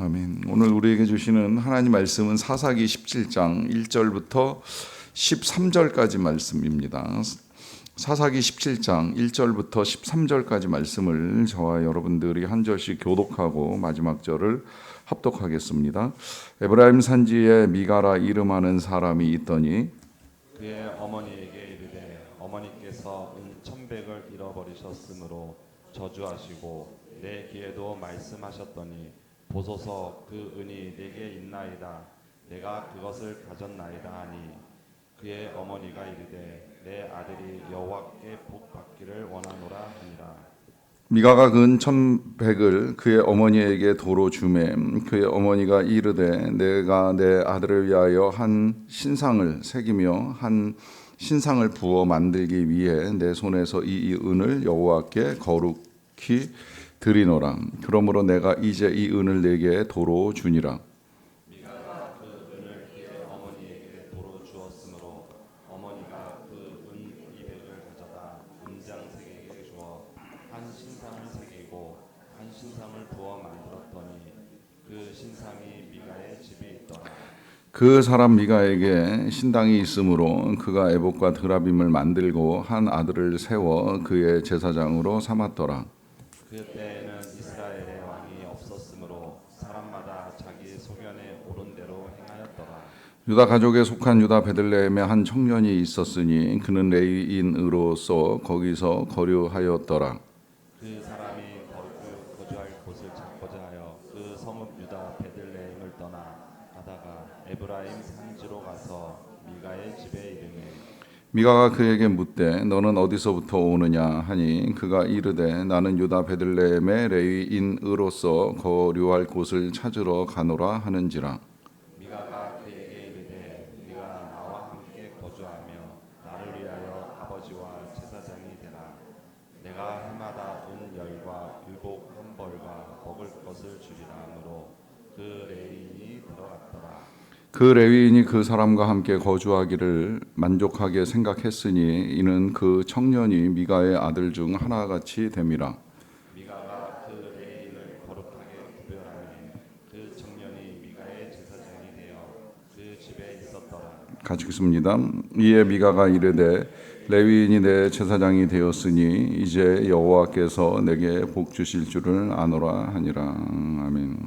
아멘. 오늘 우리에게 주시는 하나님 말씀은 사사기 17장 1절부터 13절까지 말씀입니다. 사사기 17장 1절부터 13절까지 말씀을 저와 여러분들이 한 절씩 교독하고 마지막 절을 합독하겠습니다. 에브라임 산지에 미가라 이름하는 사람이 있더니 그의 어머니에게 이르되 어머니께서 은 1,100을 잃어버리셨으므로 저주하시고 내 귀에도 말씀하셨더니 보소서 그 은이 내게 있나이다. 내가 그것을 가졌나이다 하니 그의 어머니가 이르되 내 아들이 여호와께 복 받기를 원하노라 하니라. 미가가 근 1,100을 그의 어머니에게 도로 주매 그의 어머니가 이르되 내가 내 아들을 위하여 한 신상을 새기며 한 신상을 부어 만들기 위해 내 손에서 이 은을 여호와께 거룩히 드리노라. 그러므로 내가 이제 이 은을 내게 도로 주니라. 미가가 그 은을 그의 어머니에게 도로 주었으므로 어머니가 그 은 200을 가져다 은장색에게 주어 한 신상을 새기고 한 신상을 부어 만들었더니 그 신상이 미가의 집에 있더라. 그 사람 미가에게 신당이 있으므로 그가 에봇과 드라빔을 만들고 한 아들을 세워 그의 제사장으로 삼았더라. 그때에는 이스라엘의 왕이 없었으므로 사람마다 자기 소견에 옳은 대로 행하였더라. 유다 가족에 속한 유다 베들레헴에 한 청년이 있었으니 그는 레위인으로서 거기서 거류하였더라. 그 사람이 거주할 곳을 찾고자 하여 그 성읍 유다 베들레헴을 떠나 가다가 에브라임 산지로 가서 미가의 집에 이르매 미가가 그에게 묻되 너는 어디서부터 오느냐 하니 그가 이르되 나는 유다 베들레헴의 레위인으로서 거류할 곳을 찾으러 가노라 하는지라. 미가가 그에게 이르되 네가 나와 함께 거주하며 나를 위하여 아버지와 제사장이 되라. 내가 해마다 은 열과 율곡 한 벌과 먹을 것을 주리라 하므로 그 레위인이 들어갔더라. 그 레위인이 그 사람과 함께 거주하기를 만족하게 생각했으니 이는 그 청년이 미가의 아들 중 하나같이 됨이라. 미가가 그 레위인을 거룩하게 구별하니 그 청년이 미가의 제사장이 되어 그 집에 있었더라. 같이 읽습니다. 이에 미가가 이르되 레위인이 내 제사장이 되었으니 이제 여호와께서 내게 복 주실 줄을 아노라 하니라. 아멘.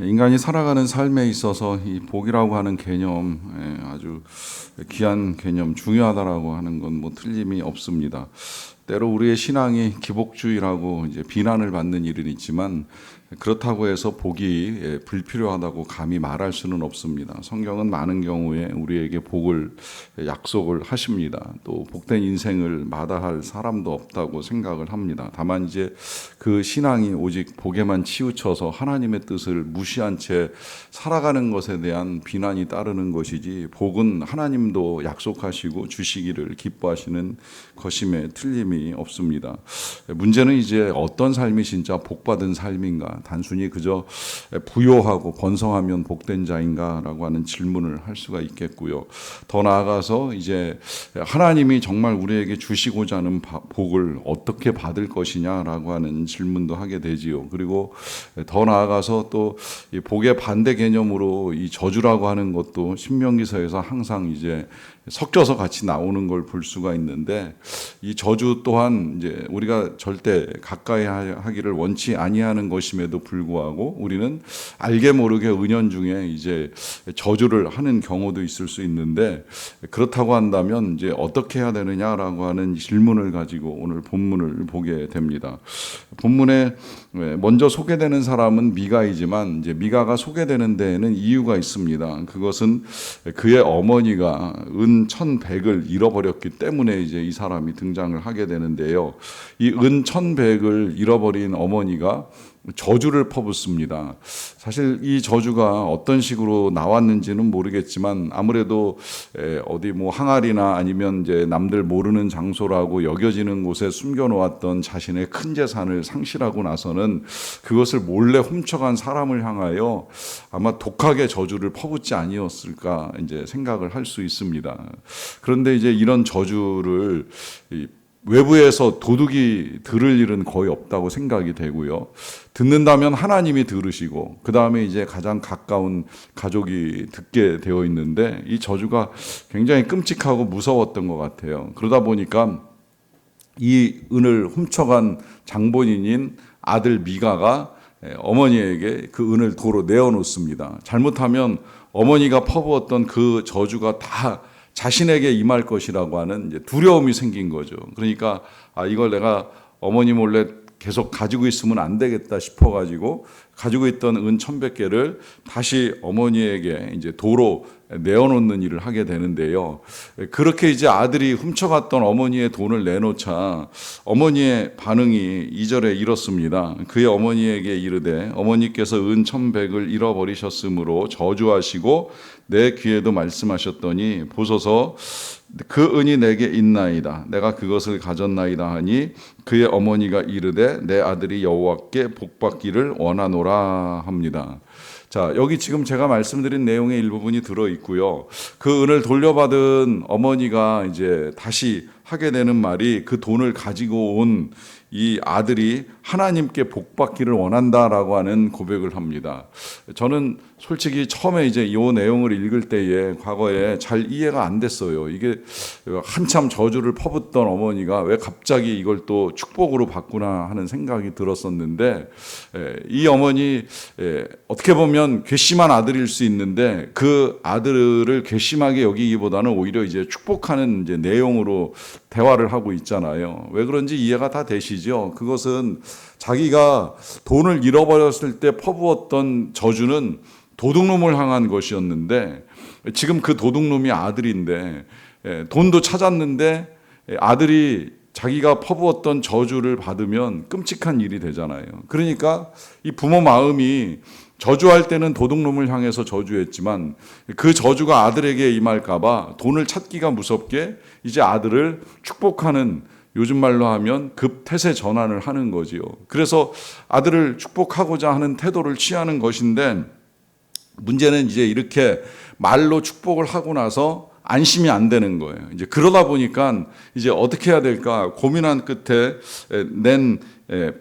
인간이 살아가는 삶에 있어서 이 복이라고 하는 개념 아주 귀한 개념, 중요하다라고 하는 건 뭐 틀림이 없습니다. 때로 우리의 신앙이 기복주의라고 이제 비난을 받는 일은 있지만 그렇다고 해서 복이 불필요하다고 감히 말할 수는 없습니다. 성경은 많은 경우에 우리에게 복을 약속을 하십니다. 또 복된 인생을 마다할 사람도 없다고 생각을 합니다. 다만 이제 그 신앙이 오직 복에만 치우쳐서 하나님의 뜻을 무시한 채 살아가는 것에 대한 비난이 따르는 것이지 복은 하나님도 약속하시고 주시기를 기뻐하시는 것임에 틀림이 없습니다. 문제는 이제 어떤 삶이 진짜 복받은 삶인가? 단순히 그저 부요하고 번성하면 복된 자인가라고 하는 질문을 할 수가 있겠고요. 더 나아가서 이제 하나님이 정말 우리에게 주시고자 하는 복을 어떻게 받을 것이냐라고 하는 질문도 하게 되지요. 그리고 더 나아가서 또 이 복의 반대 개념으로 이 저주라고 하는 것도 신명기서에서 항상 이제 섞여서 같이 나오는 걸 볼 수가 있는데 이 저주 또한 이제 우리가 절대 가까이 하기를 원치 아니하는 것임에도 불구하고 우리는 알게 모르게 은연중에 이제 저주를 하는 경우도 있을 수 있는데 그렇다고 한다면 이제 어떻게 해야 되느냐라고 하는 질문을 가지고 오늘 본문을 보게 됩니다. 본문에 먼저 소개되는 사람은 미가이지만 이제 미가가 소개되는 데에는 이유가 있습니다. 그것은 그의 어머니가 은 1,100을 잃어버렸기 때문에 이제 이 사람이 등장을 하게 되는데요. 이 은 1,100을 잃어버린 어머니가 저주를 퍼붓습니다. 사실 이 저주가 어떤 식으로 나왔는지는 모르겠지만 아무래도 어디 뭐 항아리나 아니면 이제 남들 모르는 장소라고 여겨지는 곳에 숨겨놓았던 자신의 큰 재산을 상실하고 나서는 그것을 몰래 훔쳐간 사람을 향하여 아마 독하게 저주를 퍼붓지 아니었을까 이제 생각을 할 수 있습니다. 그런데 이제 이런 저주를 외부에서 도둑이 들을 일은 거의 없다고 생각이 되고요. 듣는다면 하나님이 들으시고 그 다음에 이제 가장 가까운 가족이 듣게 되어 있는데 이 저주가 굉장히 끔찍하고 무서웠던 것 같아요. 그러다 보니까 이 은을 훔쳐간 장본인인 아들 미가가 어머니에게 그 은을 도로 내어놓습니다. 잘못하면 어머니가 퍼부었던 그 저주가 다 자신에게 임할 것이라고 하는 이제 두려움이 생긴 거죠. 그러니까 이걸 내가 어머니 몰래 계속 가지고 있으면 안 되겠다 싶어가지고 가지고 있던 은 1,100개를 다시 어머니에게 이제 도로 내어놓는 일을 하게 되는데요. 그렇게 이제 아들이 훔쳐갔던 어머니의 돈을 내놓자 어머니의 반응이 2절에 이렇습니다. 그의 어머니에게 이르되 어머니께서 은 1,100을 잃어버리셨으므로 저주하시고 내 귀에도 말씀하셨더니 보소서 그 은이 내게 있나이다. 내가 그것을 가졌나이다 하니 그의 어머니가 이르되 내 아들이 여호와께 복받기를 원하노라 합니다. 자, 여기 지금 제가 말씀드린 내용의 일부분이 들어 있고요. 그 은을 돌려받은 어머니가 이제 다시 하게 되는 말이 그 돈을 가지고 온 이 아들이 하나님께 복받기를 원한다라고 하는 고백을 합니다. 저는 솔직히 처음에 이제 이 내용을 읽을 때에 과거에 잘 이해가 안 됐어요. 이게 한참 저주를 퍼붓던 어머니가 왜 갑자기 이걸 또 축복으로 바꾸나 하는 생각이 들었었는데 이 어머니 어떻게 보면 괘씸한 아들일 수 있는데 그 아들을 괘씸하게 여기기보다는 오히려 이제 축복하는 이제 내용으로 대화를 하고 있잖아요. 왜 그런지 이해가 다 되시죠? 그것은 자기가 돈을 잃어버렸을 때 퍼부었던 저주는 도둑놈을 향한 것이었는데 지금 그 도둑놈이 아들인데 돈도 찾았는데 아들이 자기가 퍼부었던 저주를 받으면 끔찍한 일이 되잖아요. 그러니까 이 부모 마음이 저주할 때는 도둑놈을 향해서 저주했지만 그 저주가 아들에게 임할까봐 돈을 찾기가 무섭게 이제 아들을 축복하는, 요즘 말로 하면 급태세 전환을 하는 거지요. 그래서 아들을 축복하고자 하는 태도를 취하는 것인데 문제는 이제 이렇게 말로 축복을 하고 나서 안심이 안 되는 거예요. 이제 그러다 보니까 이제 어떻게 해야 될까 고민한 끝에 낸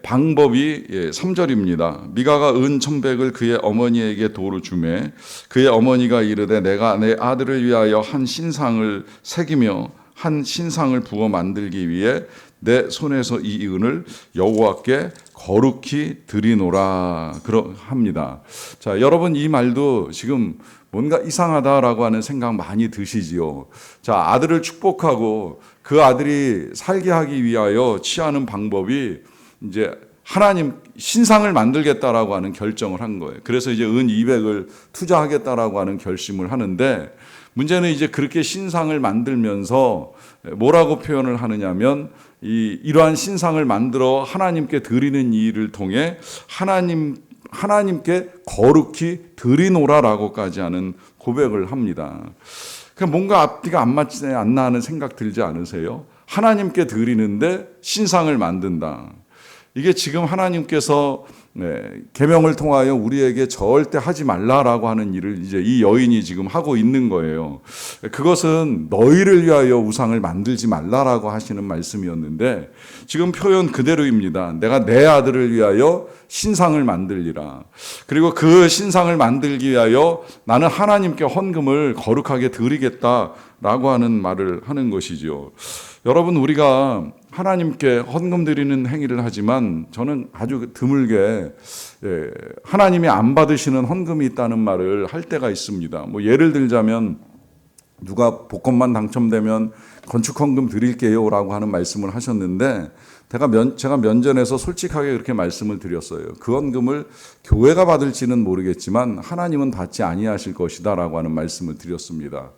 방법이 3절입니다. 미가가 은 1,100을 그의 어머니에게 도로 주매 그의 어머니가 이르되 내가 내 아들을 위하여 한 신상을 새기며 한 신상을 부어 만들기 위해 내 손에서 이 은을 여호와께 거룩히 드리노라 합니다. 자, 여러분 이 말도 지금 뭔가 이상하다라고 하는 생각 많이 드시지요. 자, 아들을 축복하고 그 아들이 살게 하기 위하여 취하는 방법이 이제 하나님 신상을 만들겠다라고 하는 결정을 한 거예요. 그래서 이제 은 200을 투자하겠다라고 하는 결심을 하는데 문제는 이제 그렇게 신상을 만들면서 뭐라고 표현을 하느냐면 이러한 신상을 만들어 하나님께 드리는 일을 통해 하나님께 거룩히 드리노라라고까지 하는 고백을 합니다. 뭔가 앞뒤가 안 나는 생각 들지 않으세요? 하나님께 드리는데 신상을 만든다. 이게 지금 하나님께서 계명을 통하여 우리에게 절대 하지 말라라고 하는 일을 이제 이 여인이 지금 하고 있는 거예요. 그것은 너희를 위하여 우상을 만들지 말라라고 하시는 말씀이었는데 지금 표현 그대로입니다. 내가 내 아들을 위하여 신상을 만들리라. 그리고 그 신상을 만들기 위하여 나는 하나님께 헌금을 거룩하게 드리겠다라고 하는 말을 하는 것이죠. 여러분, 우리가 하나님께 헌금 드리는 행위를 하지만 저는 아주 드물게 하나님이 안 받으시는 헌금이 있다는 말을 할 때가 있습니다. 뭐 예를 들자면 누가 복권만 당첨되면 건축 헌금 드릴게요라고 하는 말씀을 하셨는데 제가 면전에서 솔직하게 그렇게 말씀을 드렸어요. 그 헌금을 교회가 받을지는 모르겠지만 하나님은 받지 아니하실 것이다라고 하는 말씀을 드렸습니다.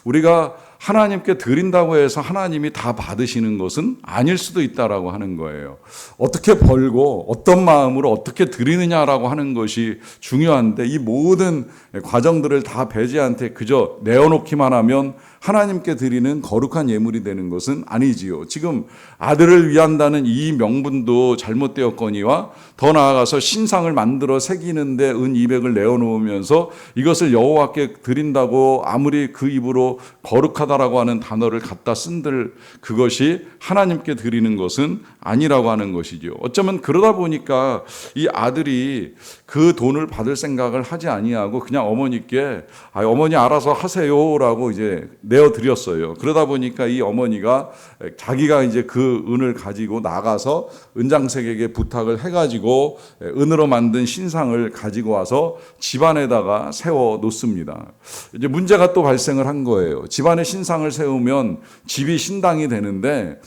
우리가 하나님께 드린다고 해서 하나님이 다 받으시는 것은 아닐 수도 있다라고 하는 거예요. 어떻게 벌고 어떤 마음으로 어떻게 드리느냐라고 하는 것이 중요한데 이 모든 과정들을 다 배제한테 그저 내어놓기만 하면 하나님께 드리는 거룩한 예물이 되는 것은 아니지요. 지금 아들을 위한다는 이 명분도 잘못되었거니와 더 나아가서 신상을 만들어 새기는데 은 200을 내어놓으면서 이것을 여호와께 드린다고 아무리 그 입으로 거룩하다라고 하는 단어를 갖다 쓴들 그것이 하나님께 드리는 것은 아니라고 하는 것이죠. 어쩌면 그러다 보니까 이 아들이 그 돈을 받을 생각을 하지 아니하고 그냥 어머니께 어머니 알아서 하세요라고 이제 내어드렸어요. 그러다 보니까 이 어머니가 자기가 이제 그 은을 가지고 나가서 은장색에게 부탁을 해가지고 은으로 만든 신상을 가지고 와서 집안에다가 세워 놓습니다. 이제 문제가 또 발생을 한 거예요. 집안에 신상을 세우면 집이 신당이 되는데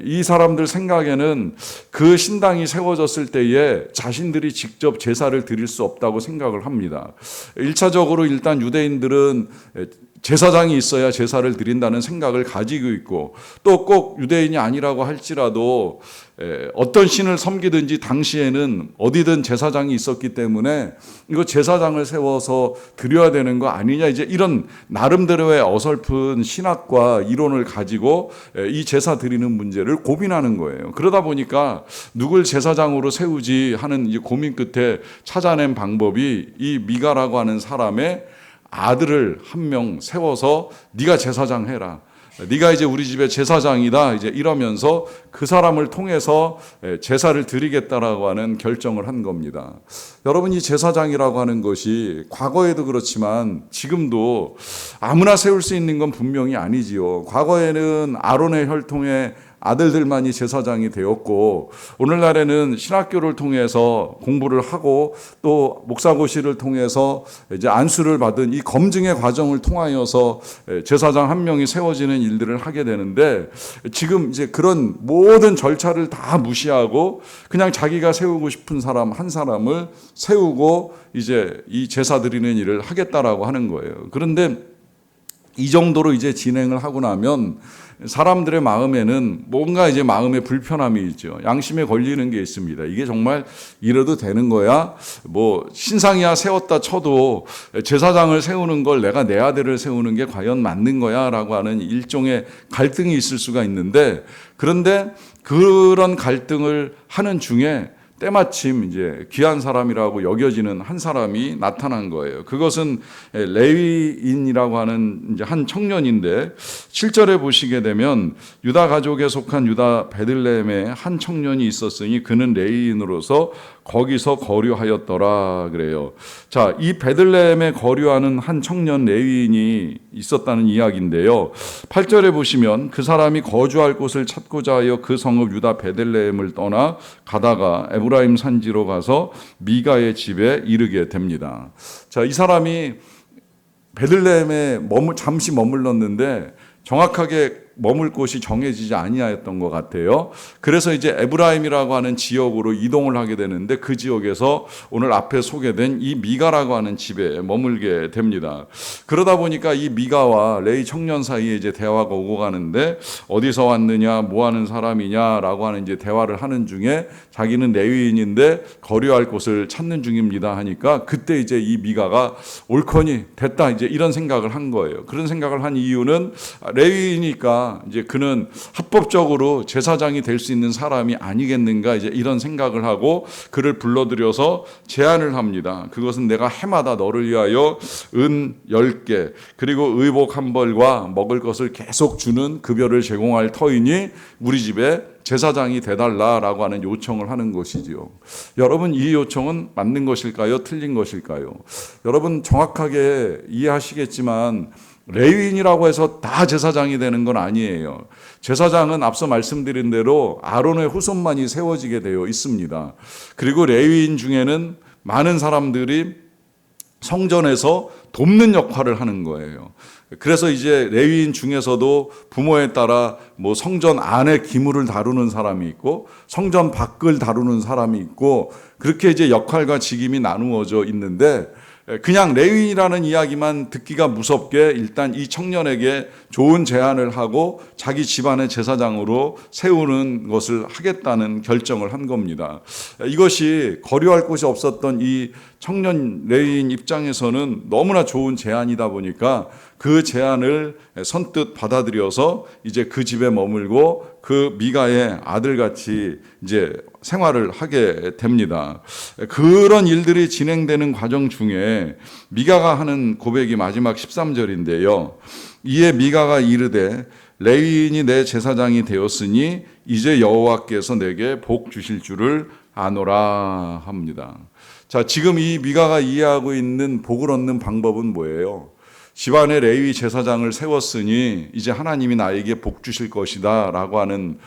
이 사람들 생각에는 그 신당이 세워졌을 때에 자신들이 직접 제사를 드릴 수 없다고 생각을 합니다. 1차적으로 일단 유대인들은 제사장이 있어야 제사를 드린다는 생각을 가지고 있고 또 꼭 유대인이 아니라고 할지라도 어떤 신을 섬기든지 당시에는 어디든 제사장이 있었기 때문에 이거 제사장을 세워서 드려야 되는 거 아니냐 이제 이런 나름대로의 어설픈 신학과 이론을 가지고 이 제사 드리는 문제를 고민하는 거예요. 그러다 보니까 누굴 제사장으로 세우지 하는 이 고민 끝에 찾아낸 방법이 이 미가라고 하는 사람의 아들을 한 명 세워서 네가 제사장 해라. 네가 이제 우리 집의 제사장이다. 이제 이러면서 그 사람을 통해서 제사를 드리겠다라고 하는 결정을 한 겁니다. 여러분 이 제사장이라고 하는 것이 과거에도 그렇지만 지금도 아무나 세울 수 있는 건 분명히 아니지요. 과거에는 아론의 혈통에 아들들만이 제사장이 되었고 오늘날에는 신학교를 통해서 공부를 하고 또 목사고시를 통해서 이제 안수를 받은 이 검증의 과정을 통하여서 제사장 한 명이 세워지는 일들을 하게 되는데 지금 이제 그런 모든 절차를 다 무시하고 그냥 자기가 세우고 싶은 사람 한 사람을 세우고 이제 이 제사 드리는 일을 하겠다라고 하는 거예요. 그런데 이 정도로 이제 진행을 하고 나면 사람들의 마음에는 뭔가 이제 마음의 불편함이 있죠. 양심에 걸리는 게 있습니다. 이게 정말 이래도 되는 거야? 뭐 신상이야 세웠다 쳐도 제사장을 세우는 걸 내가 내 아들을 세우는 게 과연 맞는 거야? 라고 하는 일종의 갈등이 있을 수가 있는데 그런데 그런 갈등을 하는 중에 때마침 이제 귀한 사람이라고 여겨지는 한 사람이 나타난 거예요. 그것은 레위인이라고 하는 이제 한 청년인데 7절에 보시게 되면 유다 가족에 속한 유다 베들레헴에 한 청년이 있었으니 그는 레위인으로서 거기서 거류하였더라 그래요. 자, 이 베들레헴에 거류하는 한 청년 레위인이 있었다는 이야기인데요. 8절에 보시면 그 사람이 거주할 곳을 찾고자 하여 그 성읍 유다 베들레헴을 떠나 가다가 에브라임 산지로 가서 미가의 집에 이르게 됩니다. 자, 이 사람이 베들레헴에 잠시 머물렀는데 정확하게 머물 곳이 정해지지 아니하였던 것 같아요. 그래서 이제 에브라임이라고 하는 지역으로 이동을 하게 되는데 그 지역에서 오늘 앞에 소개된 이 미가라고 하는 집에 머물게 됩니다. 그러다 보니까 이 미가와 레위 청년 사이에 이제 대화가 오고 가는데 어디서 왔느냐, 뭐 하는 사람이냐라고 하는 이제 대화를 하는 중에 자기는 레위인인데 거류할 곳을 찾는 중입니다 하니까 그때 이제 이 미가가 옳거니 됐다 이제 이런 생각을 한 거예요. 그런 생각을 한 이유는 레위이니까 이제 그는 합법적으로 제사장이 될 수 있는 사람이 아니겠는가 이제 이런 생각을 하고 그를 불러들여서 제안을 합니다. 그것은 내가 해마다 너를 위하여 은 10개 그리고 의복 한 벌과 먹을 것을 계속 주는 급여를 제공할 터이니 우리 집에 제사장이 돼달라라고 하는 요청을 하는 것이지요. 여러분 이 요청은 맞는 것일까요? 틀린 것일까요? 여러분 정확하게 이해하시겠지만 레위인이라고 해서 다 제사장이 되는 건 아니에요. 제사장은 앞서 말씀드린 대로 아론의 후손만이 세워지게 되어 있습니다. 그리고 레위인 중에는 많은 사람들이 성전에서 돕는 역할을 하는 거예요. 그래서 이제 레위인 중에서도 부모에 따라 뭐 성전 안의 기물을 다루는 사람이 있고 성전 밖을 다루는 사람이 있고 그렇게 이제 역할과 직임이 나누어져 있는데 그냥 레위인이라는 이야기만 듣기가 무섭게 일단 이 청년에게 좋은 제안을 하고 자기 집안의 제사장으로 세우는 것을 하겠다는 결정을 한 겁니다. 이것이 거류할 곳이 없었던 이 청년 레위인 입장에서는 너무나 좋은 제안이다 보니까 그 제안을 선뜻 받아들여서 이제 그 집에 머물고 그 미가의 아들같이 이제 생활을 하게 됩니다. 그런 일들이 진행되는 과정 중에 미가가 하는 고백이 마지막 13절인데요. 이에 미가가 이르되 레위인이 내 제사장이 되었으니 이제 여호와께서 내게 복 주실 줄을 아노라 합니다. 자, 지금 이 미가가 이해하고 있는 복을 얻는 방법은 뭐예요? 집안에 레위 제사장을 세웠으니 이제 하나님이 나에게 복 주실 것이다 라고 하는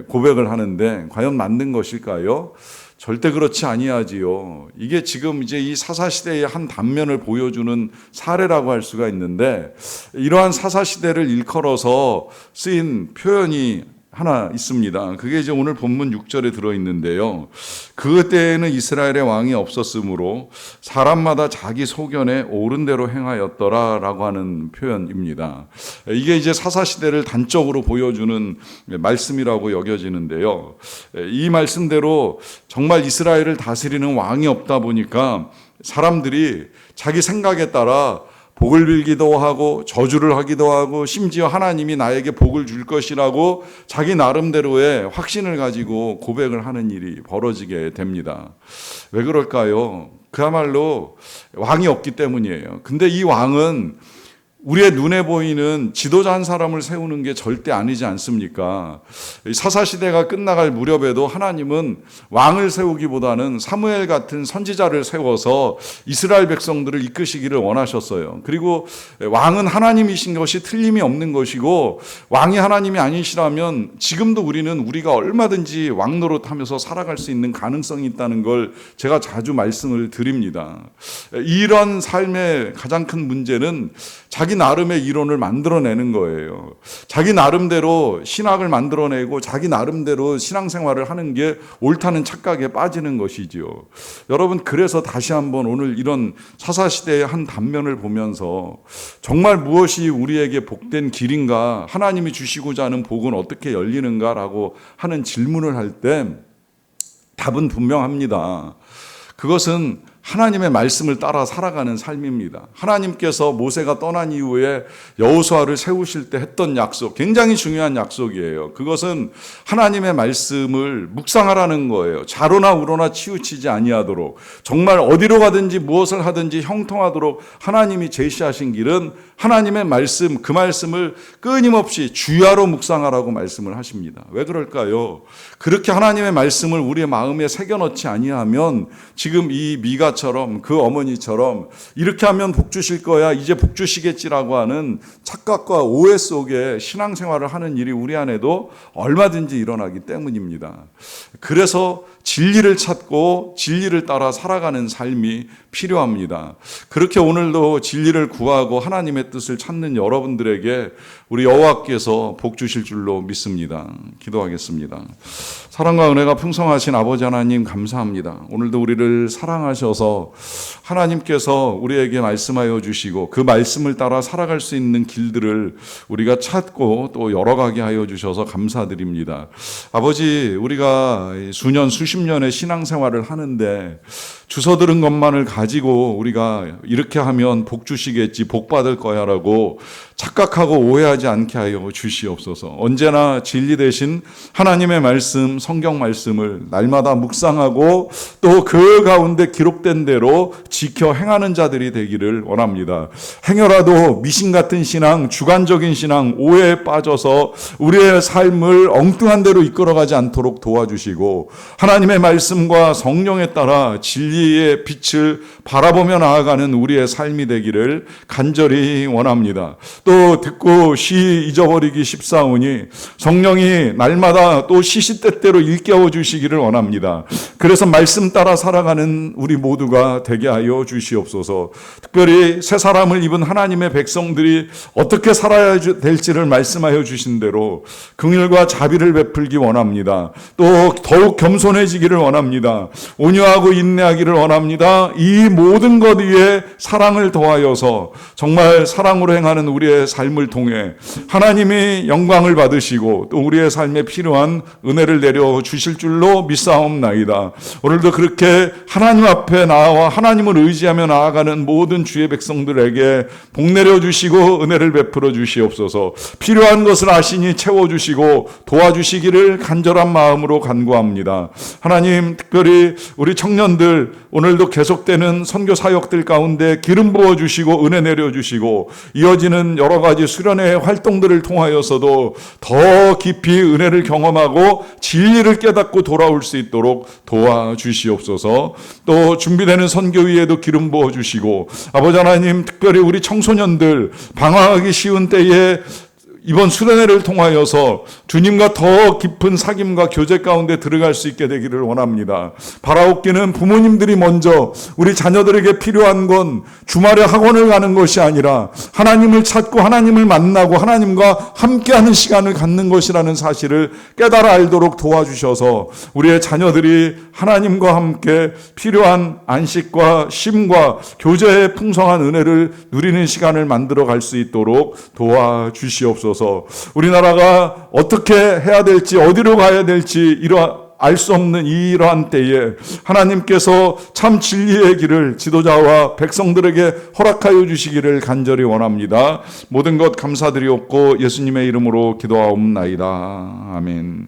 고백을 하는데 과연 맞는 것일까요? 절대 그렇지 아니하지요. 이게 지금 이제 이 사사시대의 한 단면을 보여주는 사례라고 할 수가 있는데 이러한 사사시대를 일컬어서 쓰인 표현이 하나 있습니다. 그게 이제 오늘 본문 6절에 들어있는데요. 그때에는 이스라엘의 왕이 없었으므로 사람마다 자기 소견에 옳은 대로 행하였더라 라고 하는 표현입니다. 이게 이제 사사시대를 단적으로 보여주는 말씀이라고 여겨지는데요. 이 말씀대로 정말 이스라엘을 다스리는 왕이 없다 보니까 사람들이 자기 생각에 따라 복을 빌기도 하고 저주를 하기도 하고 심지어 하나님이 나에게 복을 줄 것이라고 자기 나름대로의 확신을 가지고 고백을 하는 일이 벌어지게 됩니다. 왜 그럴까요? 그야말로 왕이 없기 때문이에요. 근데 이 왕은 우리의 눈에 보이는 지도자 한 사람을 세우는 게 절대 아니지 않습니까? 사사시대가 끝나갈 무렵에도 하나님은 왕을 세우기보다는 사무엘 같은 선지자를 세워서 이스라엘 백성들을 이끄시기를 원하셨어요. 그리고 왕은 하나님이신 것이 틀림이 없는 것이고 왕이 하나님이 아니시라면 지금도 우리가 얼마든지 왕 노릇하면서 살아갈 수 있는 가능성이 있다는 걸 제가 자주 말씀을 드립니다. 이런 삶의 가장 큰 문제는 자기 나름의 이론을 만들어내는 거예요. 자기 나름대로 신학을 만들어내고 자기 나름대로 신앙생활을 하는 게 옳다는 착각에 빠지는 것이지요. 여러분, 그래서 다시 한번 오늘 이런 사사시대의 한 단면을 보면서 정말 무엇이 우리에게 복된 길인가, 하나님이 주시고자 하는 복은 어떻게 열리는가라고 하는 질문을 할 때 답은 분명합니다. 그것은 하나님의 말씀을 따라 살아가는 삶입니다. 하나님께서 모세가 떠난 이후에 여호수아를 세우실 때 했던 약속, 굉장히 중요한 약속이에요. 그것은 하나님의 말씀을 묵상하라는 거예요. 좌로나 우로나 치우치지 아니하도록, 정말 어디로 가든지 무엇을 하든지 형통하도록 하나님이 제시하신 길은 하나님의 말씀, 그 말씀을 끊임없이 주야로 묵상하라고 말씀을 하십니다. 왜 그럴까요? 그렇게 하나님의 말씀을 우리의 마음에 새겨넣지 아니하면 지금 이 미가처럼, 그 어머니처럼 이렇게 하면 복 주실 거야, 이제 복 주시겠지라고 하는 착각과 오해 속에 신앙생활을 하는 일이 우리 안에도 얼마든지 일어나기 때문입니다. 그래서 진리를 찾고 진리를 따라 살아가는 삶이 필요합니다. 그렇게 오늘도 진리를 구하고 하나님의 뜻을 찾는 여러분들에게 우리 여호와께서 복 주실 줄로 믿습니다. 기도하겠습니다. 사랑과 은혜가 풍성하신 아버지 하나님, 감사합니다. 오늘도 우리를 사랑하셔서 하나님께서 우리에게 말씀하여 주시고 그 말씀을 따라 살아갈 수 있는 길들을 우리가 찾고 또 열어가게 하여 주셔서 감사드립니다. 아버지, 우리가 수년 수십 년의 신앙생활을 하는데 주워 들은 것만을 가지고 우리가 이렇게 하면 복 주시겠지, 복 받을 거야 라고 착각하고 오해하지 않게 하여 주시옵소서. 언제나 진리 되신 하나님의 말씀, 성경 말씀을 날마다 묵상하고 또 그 가운데 기록된 대로 지켜 행하는 자들이 되기를 원합니다. 행여라도 미신 같은 신앙, 주관적인 신앙, 오해에 빠져서 우리의 삶을 엉뚱한 대로 이끌어가지 않도록 도와주시고 하나님의 말씀과 성령에 따라 진리의 빛을 바라보며 나아가는 우리의 삶이 되기를 간절히 원합니다. 또 듣고 쉬 잊어버리기 쉽사오니 성령이 날마다 또 시시때때로 일깨워 주시기를 원합니다. 그래서 말씀 따라 살아가는 우리 모두가 되게 하여 주시옵소서. 특별히 새 사람을 입은 하나님의 백성들이 어떻게 살아야 될지를 말씀하여 주신 대로 긍휼과 자비를 베풀기 원합니다. 또 더욱 겸손해지기를 원합니다. 온유하고 인내하기를 되기를 원합니다. 이 모든 것 위에 사랑을 더하여서 정말 사랑으로 행하는 우리의 삶을 통해 하나님이 영광을 받으시고 또 우리의 삶에 필요한 은혜를 내려 주실 줄로 믿사옵나이다. 오늘도 그렇게 하나님 앞에 나와 하나님을 의지하며 나아가는 모든 주의 백성들에게 복 내려 주시고 은혜를 베풀어 주시옵소서. 필요한 것을 아시니 채워 주시고 도와주시기를 간절한 마음으로 간구합니다. 하나님, 특별히 우리 청년들 오늘도 계속되는 선교 사역들 가운데 기름 부어 주시고 은혜 내려 주시고 이어지는 여러 가지 수련회 활동들을 통하여서도 더 깊이 은혜를 경험하고 진리를 깨닫고 돌아올 수 있도록 도와주시옵소서. 또 준비되는 선교위에도 기름 부어 주시고 아버지 하나님, 특별히 우리 청소년들 방황하기 쉬운 때에 이번 수련회를 통하여서 주님과 더 깊은 사귐과 교제 가운데 들어갈 수 있게 되기를 원합니다. 바라옵기는 부모님들이 먼저 우리 자녀들에게 필요한 건 주말에 학원을 가는 것이 아니라 하나님을 찾고 하나님을 만나고 하나님과 함께하는 시간을 갖는 것이라는 사실을 깨달아 알도록 도와주셔서 우리의 자녀들이 하나님과 함께 필요한 안식과 쉼과 교제의 풍성한 은혜를 누리는 시간을 만들어 갈 수 있도록 도와주시옵소서. 우리나라가 어떻게 해야 될지 어디로 가야 될지 알 수 없는 이러한 때에 하나님께서 참 진리의 길을 지도자와 백성들에게 허락하여 주시기를 간절히 원합니다. 모든 것 감사드리옵고 예수님의 이름으로 기도하옵나이다. 아멘.